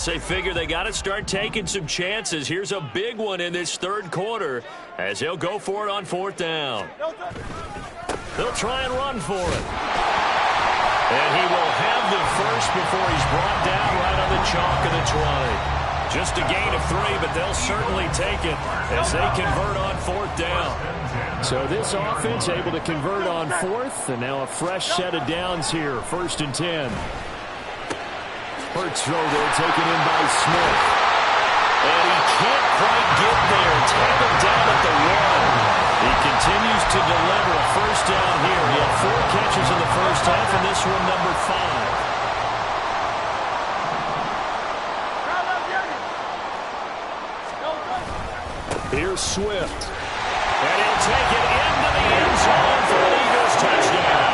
They figure they got to start taking some chances. Here's a big one in this third quarter as he'll go for it on fourth down. They'll try and run for it. And he will have the first before he's brought down right on the chalk of the 20. Just a gain of 3, but they'll certainly take it as they convert on fourth down. So this offense able to convert on fourth, and now a fresh set of downs here, 1st and 10. Hurts throw there, taken in by Smith. And he can't quite get there. Tackled down at the 1. He continues to deliver a first down here. He had 4 catches in the first half, and this one number 5. Here's Swift. And he'll take it into the end zone for an Eagles touchdown.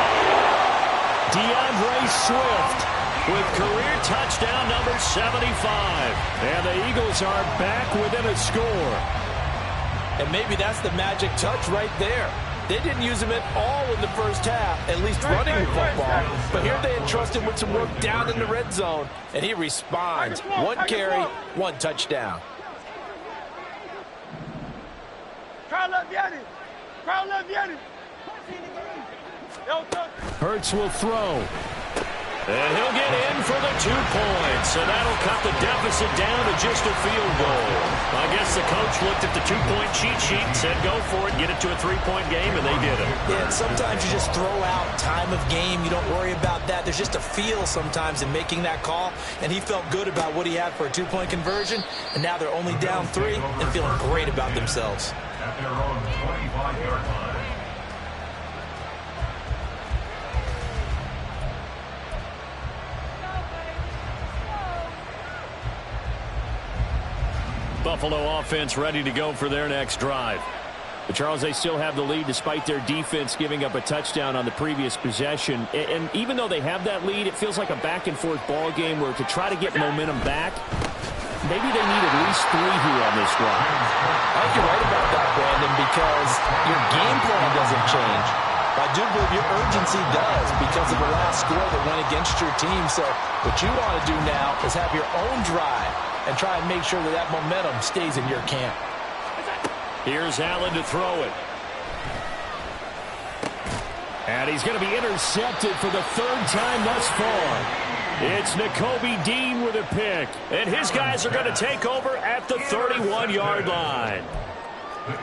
DeAndre Swift with career touchdown number 75. And the Eagles are back within a score. And maybe that's the magic touch right there. They didn't use him at all in the first half, at least running the football. But here they entrust him with some work down in the red zone, and he responds. 1 carry, 1 touchdown. Hurts will throw. And he'll get in for the 2 points. And that'll cut the deficit down to just a field goal. I guess the coach looked at the 2-point cheat sheet and said, go for it, get it to a 3-point game, and they did it. Yeah, and sometimes you just throw out time of game. You don't worry about that. There's just a feel sometimes in making that call. And he felt good about what he had for a 2-point conversion. And now they're only down 3 and feeling great about themselves. At their own 25-yard line. Buffalo offense ready to go for their next drive. But Charles, they still have the lead despite their defense giving up a touchdown on the previous possession. And even though they have that lead, it feels like a back-and-forth ball game where to try to get momentum back, maybe they need at least 3 here on this drive. I think you're right about that, Brandon, because your game plan doesn't change. I do believe your urgency does because of the last score that went against your team. So what you want to do now is have your own drive and try and make sure that that momentum stays in your camp. Here's Allen to throw it. And he's going to be intercepted for the 3rd time thus far. It's Nakobe Dean with a pick. And his guys are going to take over at the 31-yard line.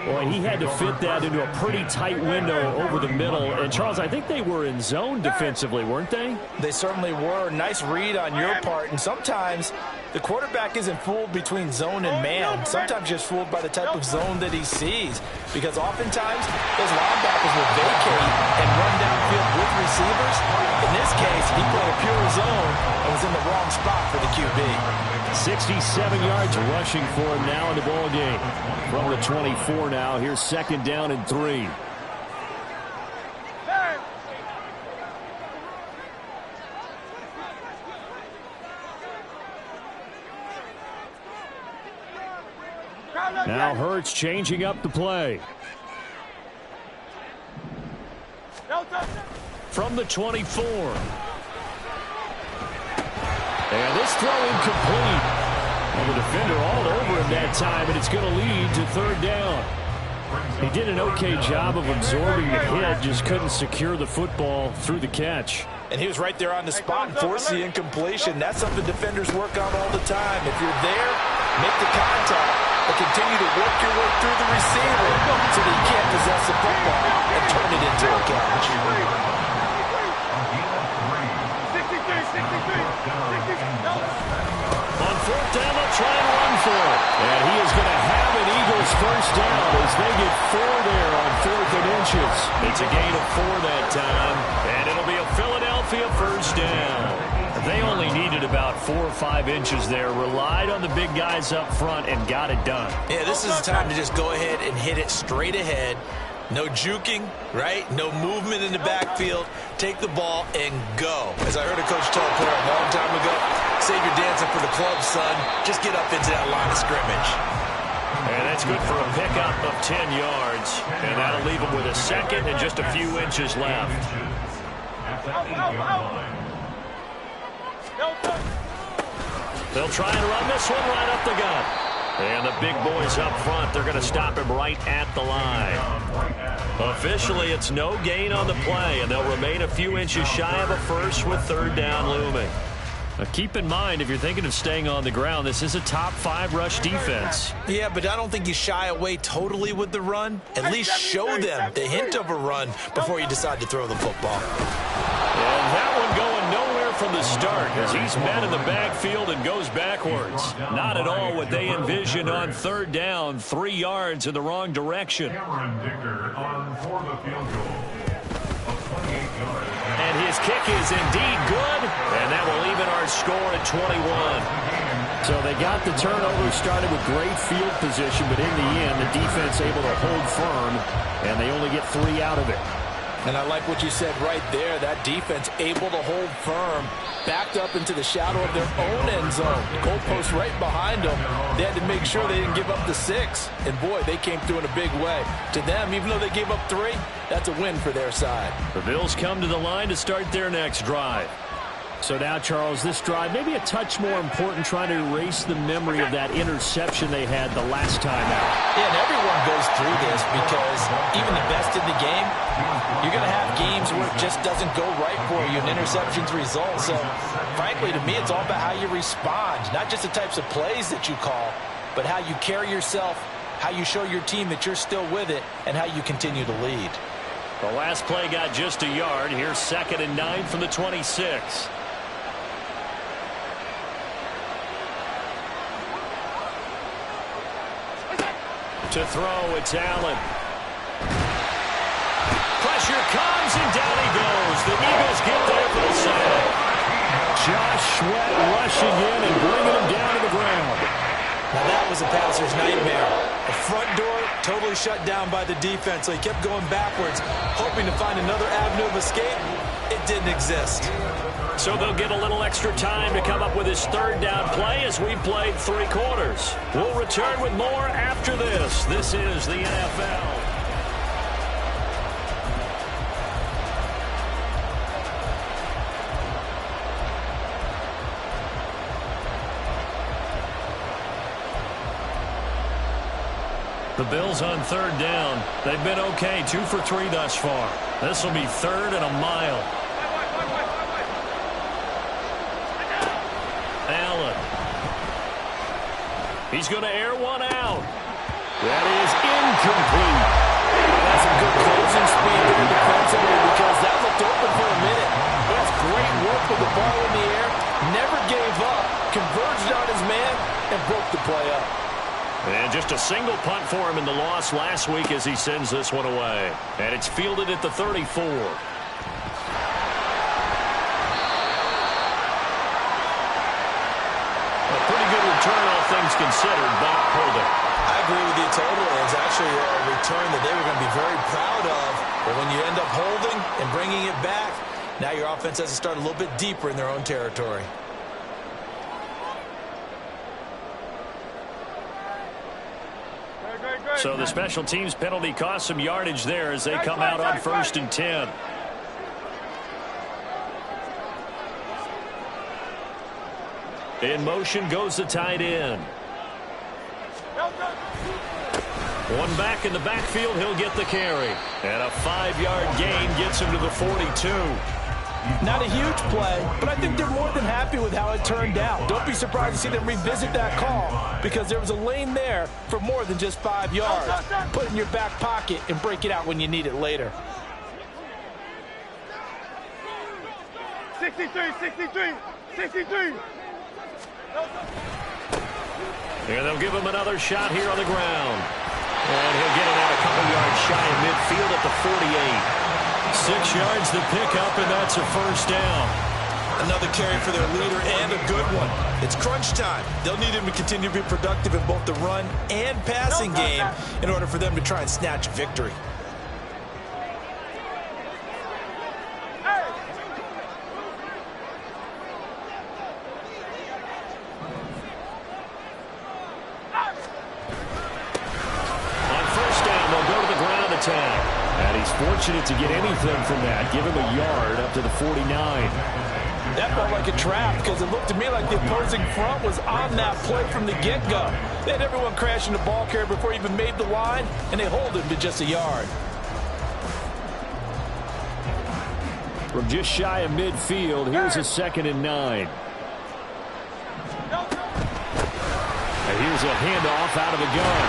Boy, he had to fit that into a pretty tight window over the middle. And, Charles, I think they were in zone defensively, weren't they? They certainly were. Nice read on your part. And sometimes the quarterback isn't fooled between zone and man. Sometimes just fooled by the type of zone that he sees. Because oftentimes, those linebackers will vacate and run downfield with receivers. In this case, he played a pure zone and was in the wrong spot for the QB. 67 yards rushing for him now in the ball game. From the 24 now, here's 2nd down and 3. Now Hurts changing up the play. From the 24. And this throw incomplete. Well, the defender all over him that time, and it's going to lead to 3rd down. He did an okay job of absorbing the hit, just couldn't secure the football through the catch. And he was right there on the spot and forced the incompletion. That's something defenders work on all the time. If you're there, make the contact, but continue to work your way through the receiver so that you can't possess the football and turn it into a catch. On 4th down, they'll try and run for it. And he is going to have an Eagles first down as they get 4 there on 4th and inches. It's a gain of 4 that time, and it'll be a Philadelphia first down. They only needed about 4 or 5 inches there, relied on the big guys up front, and got it done. Yeah, this is the time to just go ahead and hit it straight ahead. No juking, right? No movement in the backfield. Take the ball and go. As I heard a coach tell a player a long time ago, save your dancing for the club, son. Just get up into that line of scrimmage. And that's good for a pickup of 10 yards. And that'll leave him with a 2nd and just a few inches left. They'll try and run this one right up the gut. And the big boys up front, they're going to stop him right at the line. Officially, it's no gain on the play, and they'll remain a few inches shy of a first with third down looming. Now keep in mind, if you're thinking of staying on the ground, this is a top 5 rush defense. Yeah, but I don't think you shy away totally with the run. At least show them the hint of a run before you decide to throw the football. And that one going nowhere from the start as he's met in the backfield and goes backwards. Not at all what they envisioned on third down, 3 yards in the wrong direction. Cameron Dicker on for the field goal of 28 yards. And his kick is indeed good, and that will even our score at 21. So they got the turnover started with great field position, but in the end, the defense able to hold firm, and they only get 3 out of it. And I like what you said right there. That defense able to hold firm, backed up into the shadow of their own end zone. Goalpost right behind them. They had to make sure they didn't give up the 6. And, boy, they came through in a big way. To them, even though they gave up 3, that's a win for their side. The Bills come to the line to start their next drive. So now, Charles, this drive maybe a touch more important, trying to erase the memory of that interception they had the last time out. Yeah, and everyone goes through this because even the best in the game, you're going to have games where it just doesn't go right for you, and interceptions result. So, frankly, to me, it's all about how you respond, not just the types of plays that you call, but how you carry yourself, how you show your team that you're still with it, and how you continue to lead. The last play got just a yard. Here's 2nd and 9 from the 26. To throw, it's Allen. Pressure comes, and down he goes. The Eagles get there for the sack. Josh Sweat rushing in and bringing him down to the ground. Now that was a passer's nightmare. The front door totally shut down by the defense, so he kept going backwards, hoping to find another avenue of escape. It didn't exist. So they'll get a little extra time to come up with his third down play as we played 3 quarters. We'll return with more after this. This is the NFL. The Bills on third down. They've been okay, 2 for 3 thus far. This will be 3rd and a mile. Allen. He's going to air one out. That is incomplete. That's a good closing speed there defensively because that looked open for a minute. That's great work with the ball in the air. Never gave up. Converged on his man and broke the play up. And just a single punt for him in the loss last week as he sends this one away. And it's fielded at the 34. Pretty good return, all things considered, but holding. I agree with you totally. It's actually a return that they were going to be very proud of. But when you end up holding and bringing it back, now your offense has to start a little bit deeper in their own territory. So the special teams penalty cost some yardage there as they come out on 1st and 10. In motion goes the tight end. One back in the backfield, he'll get the carry. And a 5-yard gain gets him to the 42. Not a huge play, but I think they're more than happy with how it turned out. Don't be surprised to see them revisit that call because there was a lane there for more than just 5 yards. Put it in your back pocket and break it out when you need it later. 63. And they'll give him another shot here on the ground. And he'll get it out a couple yards shy of midfield at the 48. 6 yards to pick up, and that's a first down. Another carry for their leader and a good one. It's crunch time. They'll need him to continue to be productive in both the run and passing game in order for them to try and snatch victory. And he's fortunate to get anything from that. Give him a yard up to the 49. That felt like a trap because it looked to me like the opposing front was on that play from the get-go. They had everyone crashing the ball carrier before he even made the line, and they hold him to just a yard. From just shy of midfield, here's a 2nd and 9. And here's a handoff out of the gun.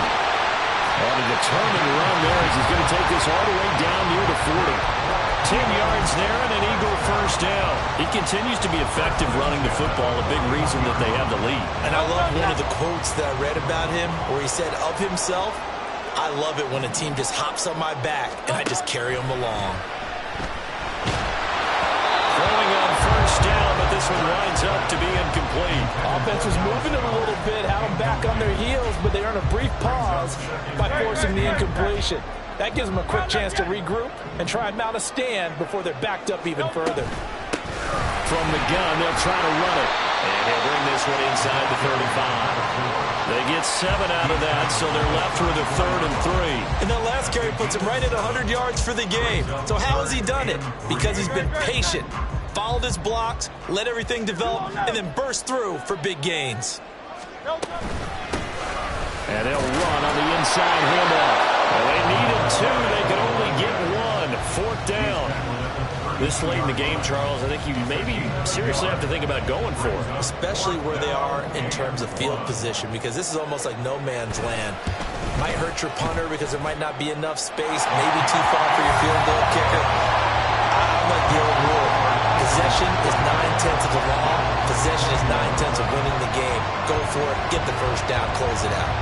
On a determined run there as he's going to take this all the way down near the 40. 10 yards there and an Eagle first down. He continues to be effective running the football, a big reason that they have the lead. And I love one of the quotes that I read about him where he said of himself, I love it when a team just hops on my back and I just carry them along. Throwing on first down, but this one winds up to be incomplete. Offense was moving it a little bit, had them back on their heels, but they earned a brief pause by forcing the incompletion. That gives them a quick chance to regroup and try and mount a stand before they're backed up even further. From the gun, they'll try to run it. And he'll bring this one inside the 35. They get 7 out of that, so they're left with a 3rd and 3. And that last carry puts him right at 100 yards for the game. So how has he done it? Because he's been patient, followed his blocks, let everything develop, and then burst through for big gains. And they'll run on the inside handoff. Well, they needed 2. They could only get 1. 4th down. This late in the game, Charles, I think you maybe seriously have to think about going for it. Especially where they are in terms of field position, because this is almost like no man's land. Might hurt your punter because there might not be enough space, maybe too far for your field goal kicker. I like the old rule. Possession is 9/10 of the law. Possession is 9/10 of winning the game. Go for it, get the first down, close it out.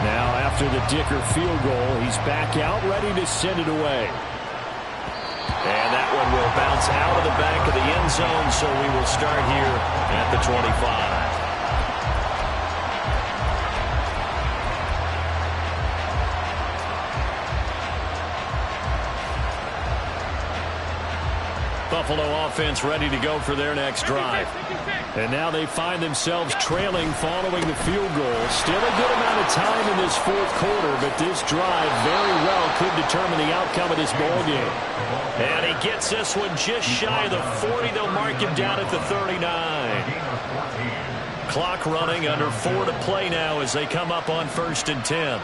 Now, after the Dicker field goal, he's back out, ready to send it away. And that one will bounce out of the back of the end zone, so we will start here at the 25. Buffalo offense ready to go for their next drive. And now they find themselves trailing following the field goal. Still a good amount of time in this 4th quarter, but this drive very well could determine the outcome of this ball game. And he gets this one just shy of the 40. They'll mark him down at the 39. Clock running, under 4 to play now as they come up on 1st and 10.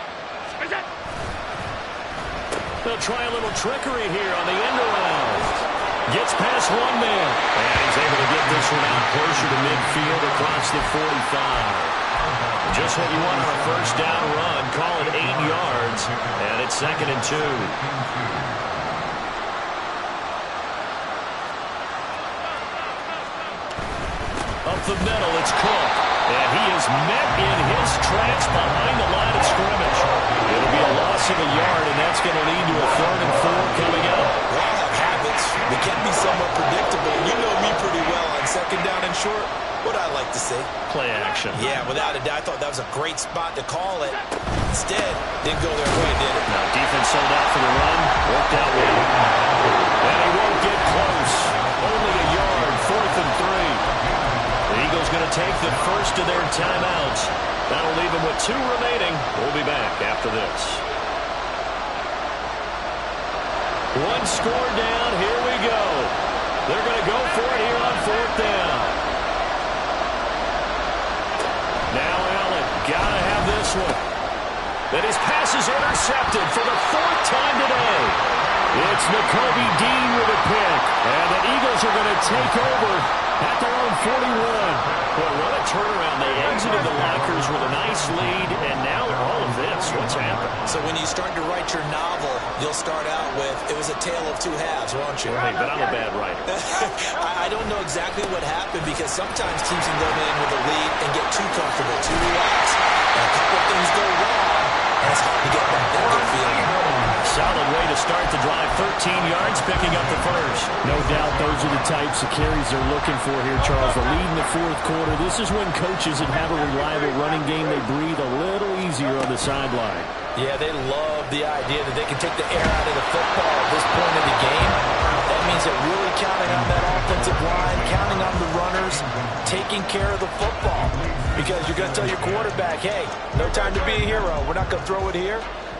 They'll try a little trickery here on the end around. Gets past one man. And he's able to get this one out closer to midfield across the 45. Just what you want on a first down run. Call it 8 yards. And it's 2nd and 2. Up the middle, it's Cook. And he is met in his tracks behind the line of scrimmage. It'll be a loss of a yard, and that's going to lead to a 3rd and 4 coming up. Well, that habits. We can be somewhat predictable. You know me pretty well on 2nd down and short. What I like to say? Play action. Yeah, without a doubt, I thought that was a great spot to call it. Instead, didn't go their way, did it? Now, defense sold out for the run. Worked out well. And he won't get close. Only a yard, 4th and 3. The Eagles going to take the first of their timeouts. That'll leave them with 2 remaining. We'll be back after this. 1 score down. Here we go. They're going to go for it here on 4th down. Now Allen, got to have this one. That his pass is intercepted for the 4th time today. It's Nakobe Dean with a pick. And the Eagles are going to take over at their own 41. Boy, what a turnaround. They exited the lockers with a nice lead, and now all of this. What's happened? So when you start to write your novel, you'll start out with, it was a tale of 2 halves, won't you? Right, but I'm a bad writer. I don't know exactly what happened because sometimes teams can go in with a lead and get too comfortable, too relaxed. And a couple of things go wrong, and it's hard to get back that good feeling. Solid way to start the drive. 13 yards, picking up the first. No doubt those are the types of carries they're looking for here, Charles. The lead in the 4th quarter. This is when coaches that have a reliable running game, they breathe a little easier on the sideline. Yeah, they love the idea that they can take the air out of the football at this point in the game. That means they're really counting on that offensive line, counting on the runners, taking care of the football. Because you're going to tell your quarterback, hey, no time to be a hero. We're not going to throw it here.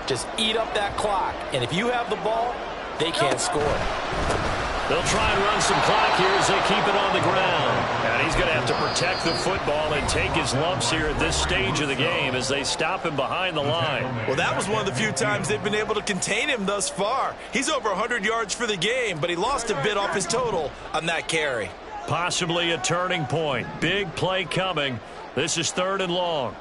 Just eat up that clock. And if you have the ball, they can't score. They'll try and run some clock here as they keep it on the ground. And he's going to have to protect the football and take his lumps here at this stage of the game as they stop him behind the line. Well, that was one of the few times they've been able to contain him thus far. He's over 100 yards for the game, but he lost a bit off his total on that carry. Possibly a turning point. Big play coming. This is 3rd and long.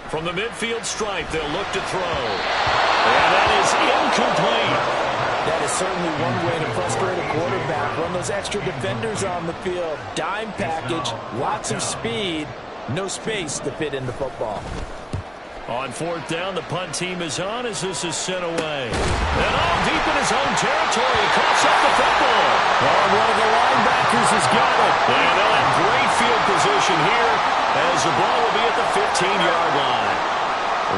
From the midfield stripe, they'll look to throw. And that is incomplete. That is certainly one way to frustrate a quarterback. Run those extra defenders on the field. Dime package, lots of speed, no space to fit in the football. On 4th down, the punt team is on as this is sent away. And all deep in his own territory, he coughs up the football. And one of the linebackers has got it. And they'll have great field position here as the ball will be at the 15-yard line.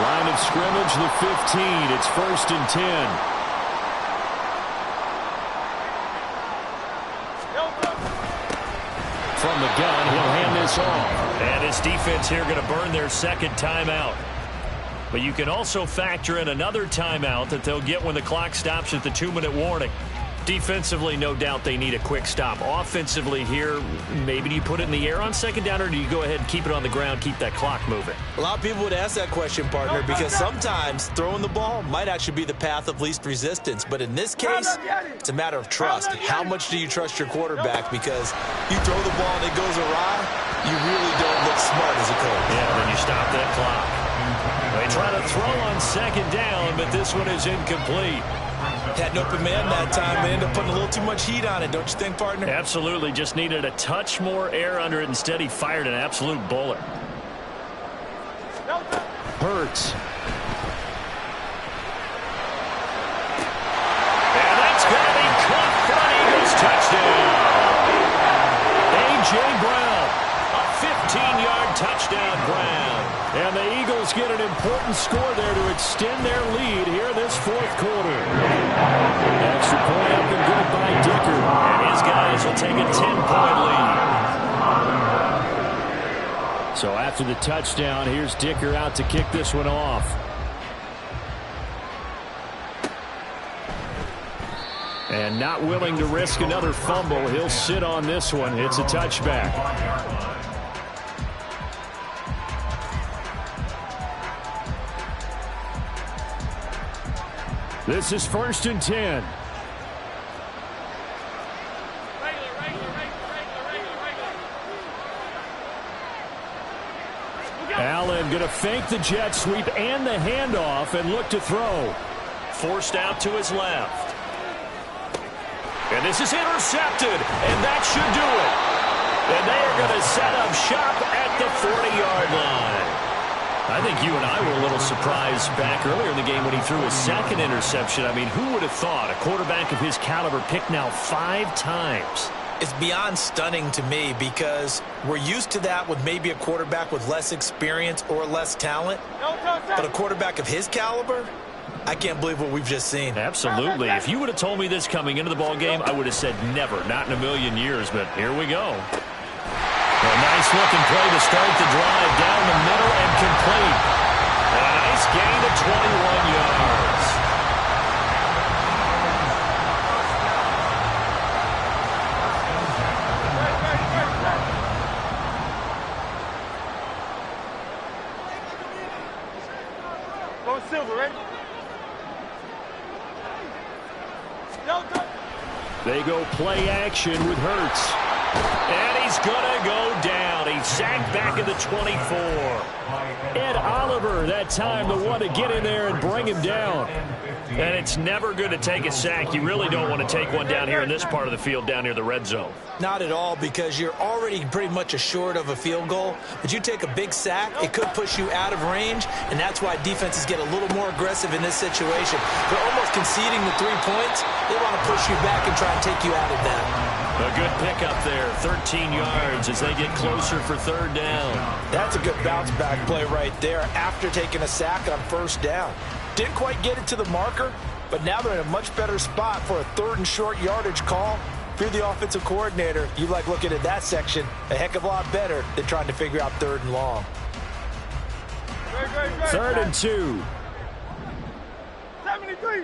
Line of scrimmage, the 15. It's 1st and 10. From the gun, he'll hand this off. And his defense here going to burn their 2nd timeout. But you can also factor in another timeout that they'll get when the clock stops at the 2-minute warning. Defensively, no doubt they need a quick stop. Offensively here, maybe do you put it in the air on 2nd down, or do you go ahead and keep it on the ground, keep that clock moving? A lot of people would ask that question, partner, because sometimes throwing the ball might actually be the path of least resistance. But in this case, it's a matter of trust. How much do you trust your quarterback? Because you throw the ball and it goes awry, you really don't look smart as a coach. Yeah, then you stop that clock. They try to throw on 2nd down, but this one is incomplete. Had an open man that time. They ended up putting a little too much heat on it, don't you think, partner? Absolutely. Just needed a touch more air under it. Instead, he fired an absolute bullet. Hurts. And that's going to be caught for an Eagles touchdown. A.J. Brown, a 15-yard touchdown ground. And the Eagles get an important score there to extend their lead here this 4th quarter. Extra point up and good by Dicker. And his guys will take a 10-point lead. So after the touchdown, here's Dicker out to kick this one off. And not willing to risk another fumble, he'll sit on this one. It's a touchback. This is 1st and 10. Allen going to fake the jet sweep and the handoff and look to throw. Forced out to his left. And this is intercepted, and that should do it. And they are going to set up shop at the 40-yard line. I think you and I were a little surprised back earlier in the game when he threw his 2nd interception. I mean, who would have thought a quarterback of his caliber picked now 5 times? It's beyond stunning to me because we're used to that with maybe a quarterback with less experience or less talent. But a quarterback of his caliber, I can't believe what we've just seen. Absolutely. If you would have told me this coming into the ball game, I would have said never, not in a million years. But here we go. A nice-looking play to start the drive down the middle and complete. And a nice gain of 21 yards. Go Silver, ready? They go play action with Hurts. And he's going to go down. He's sacked back at the 24. Ed Oliver, that time, the one to get in there and bring him down. And it's never good to take a sack. You really don't want to take one down here in this part of the field, down near the red zone. Not at all, because you're already pretty much assured of a field goal. But you take a big sack, it could push you out of range, and that's why defenses get a little more aggressive in this situation. They're almost conceding the 3 points. They want to push you back and try and take you out of that. A good pickup there, 13 yards as they get closer for 3rd down. That's a good bounce-back play right there after taking a sack on 1st down. Didn't quite get it to the marker, but now they're in a much better spot for a 3rd and short yardage call. If you're the offensive coordinator, you like looking at that section a heck of a lot better than trying to figure out 3rd and long. 3rd and 2. 73.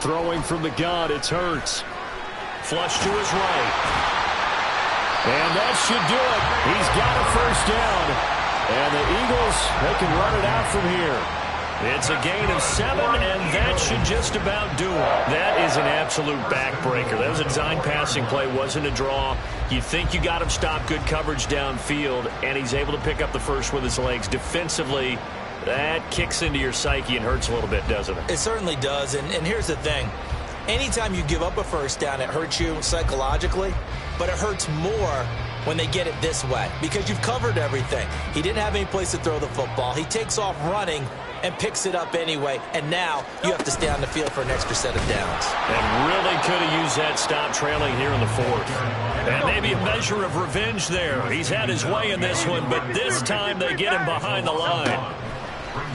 Throwing from the gun, it's Hurts. Flush to his right. And that should do it. He's got a first down. And the Eagles, they can run it out from here. It's a gain of 7, and that should just about do it. That is an absolute backbreaker. That was a design passing play, wasn't a draw. You think you got him stopped, good coverage downfield, and he's able to pick up the first with his legs. Defensively, that kicks into your psyche and hurts a little bit, doesn't it? It certainly does, and here's the thing. Anytime you give up a first down, it hurts you psychologically, but it hurts more when they get it this way because you've covered everything. He didn't have any place to throw the football. He takes off running and picks it up anyway, and now you have to stay on the field for an extra set of downs. And really could have used that stop trailing here in the fourth. And maybe a measure of revenge there. He's had his way in this one, but this time they get him behind the line.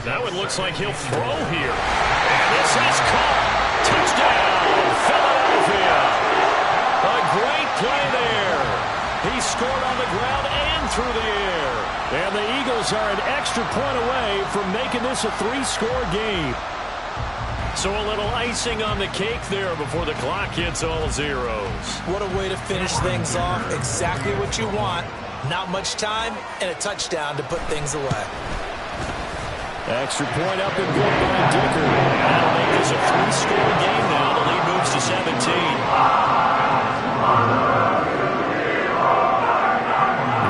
That one looks like he'll throw here. And this is caught. Touchdown, Philadelphia. A great play there. He scored on the ground and through the air. And the Eagles are an extra point away from making this a 3-score game. So a little icing on the cake there before the clock hits all zeros. What a way to finish things off. Exactly what you want. Not much time and a touchdown to put things away. Extra point up and good by Dicker. That'll make this a 3-score game now. The lead moves to 17.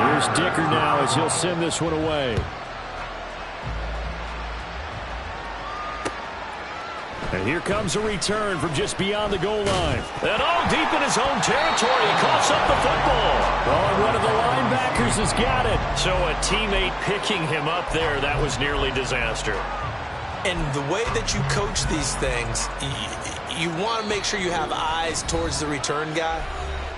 Here's Dicker now as he'll send this one away. And here comes a return from just beyond the goal line. And all deep in his own territory, he coughs up the football. Oh, and one of the linebackers has got it. So a teammate picking him up there, that was nearly disaster. And the way that you coach these things, you want to make sure you have eyes towards the return guy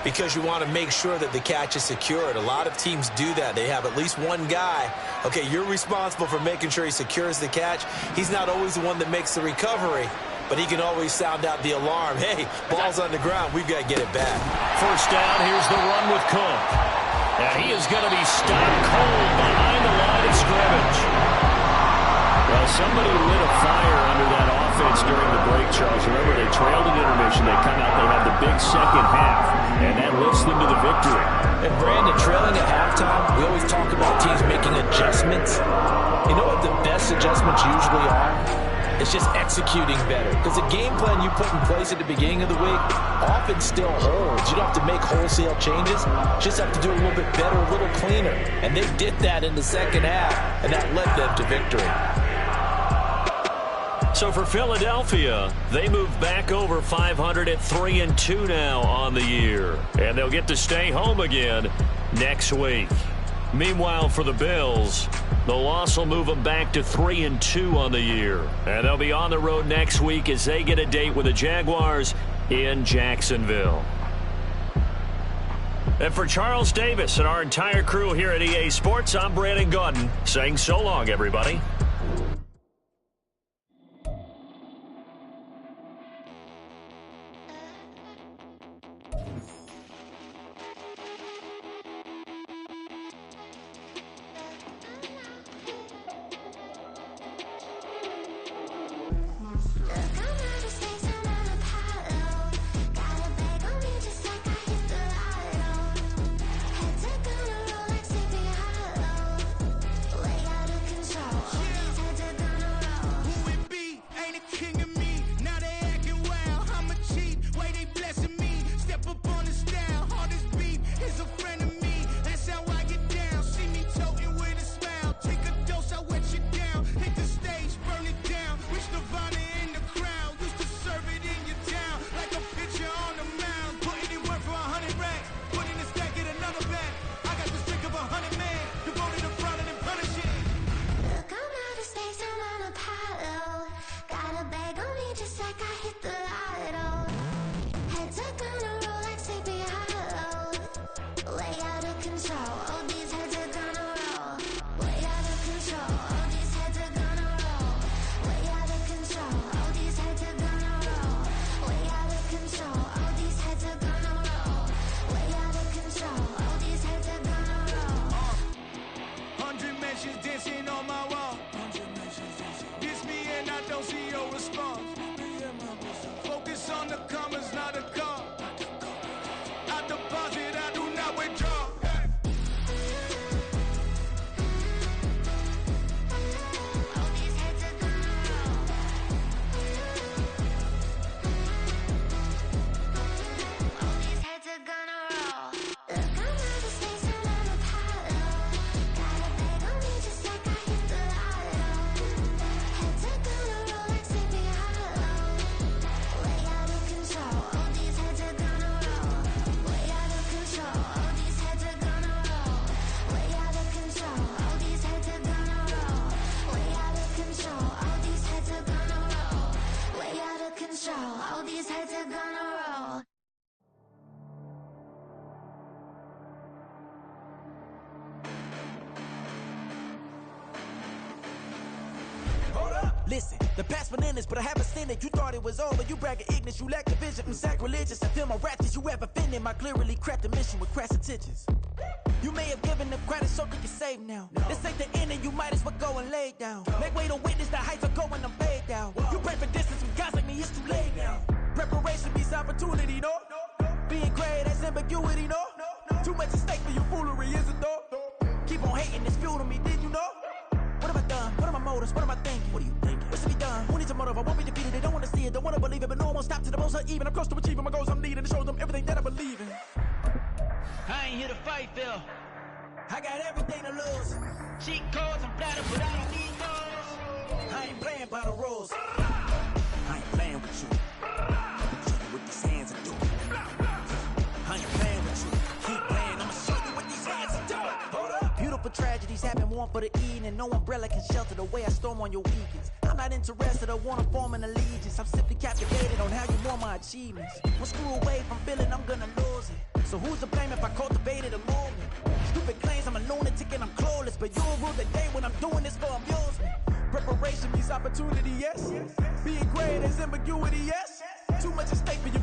because you want to make sure that the catch is secured. A lot of teams do that. They have at least one guy. Okay, you're responsible for making sure he secures the catch. He's not always the one that makes the recovery, but he can always sound out the alarm. Hey, ball's on the ground. We've got to get it back. First down, here's the run with Cook. And he is going to be stopped cold behind the line of scrimmage. Well, somebody lit a fire under that offense during the break, Charles. Remember, they trailed at intermission. They come out, they have the big second half, and that lifts them to the victory. And Brandon, trailing at halftime, we always talk about teams making adjustments. You know what the best adjustments usually are? It's just executing better. Because the game plan you put in place at the beginning of the week often still holds. You don't have to make wholesale changes. You just have to do a little bit better, a little cleaner. And they did that in the second half, and that led them to victory. So for Philadelphia, they move back over 500 at 3-2 now on the year. And they'll get to stay home again next week. Meanwhile, for the Bills, the loss will move them back to 3-2 on the year. And they'll be on the road next week as they get a date with the Jaguars in Jacksonville. And for Charles Davis and our entire crew here at EA Sports, I'm Brandon Gaudin saying so long, everybody. Listen, the past bananas, but I haven't seen it. You thought it was over, you bragging ignorance, you lack the vision. I'm sacrilegious, I feel my raptors, you ever offended my clearly crafted mission with crass intentions. You may have given them credit so they can save now. This ain't the end and you might as well go and lay down. Make way to witness the heights are going, I'm paid down. You pray for distance from guys like me, it's too late now. Preparation means opportunity, no? Being great, that's ambiguity, no? Too much at stake for your foolery, is it though? Keep on hating, it's fuel to me, did you know? What have I done? What are my motives? What am I thinking? What are you thinking? What's to be done? Who needs a motive? I won't be defeated. They don't want to see it, don't want to believe it, but no one won't stop to the most uneven. I'm close to achieving my goals I'm needing to show them everything that I believe in. I ain't here to fight, Phil. I got everything to lose. Cheat codes and platter, but I don't need those. I ain't playing by the rules. I ain't playing with you. Show you what these hands are doing. I ain't playing with you. Keep playing, I'ma show you what these hands are doing. Hold up. Beautiful tragedies happen, one for the evening. No umbrella can shelter the way I storm on your weekends. I'm not interested, I wanna form an allegiance. I'm simply captivated on how you want my achievements. One screw away from feeling I'm gonna lose it. So who's to blame if I cultivated a movement? Stupid claims I'm a lunatic and I'm clueless, but you'll rule the day when I'm doing this for amusement. Preparation means opportunity, yes. Being great is ambiguity, yes. Too much at stake for you.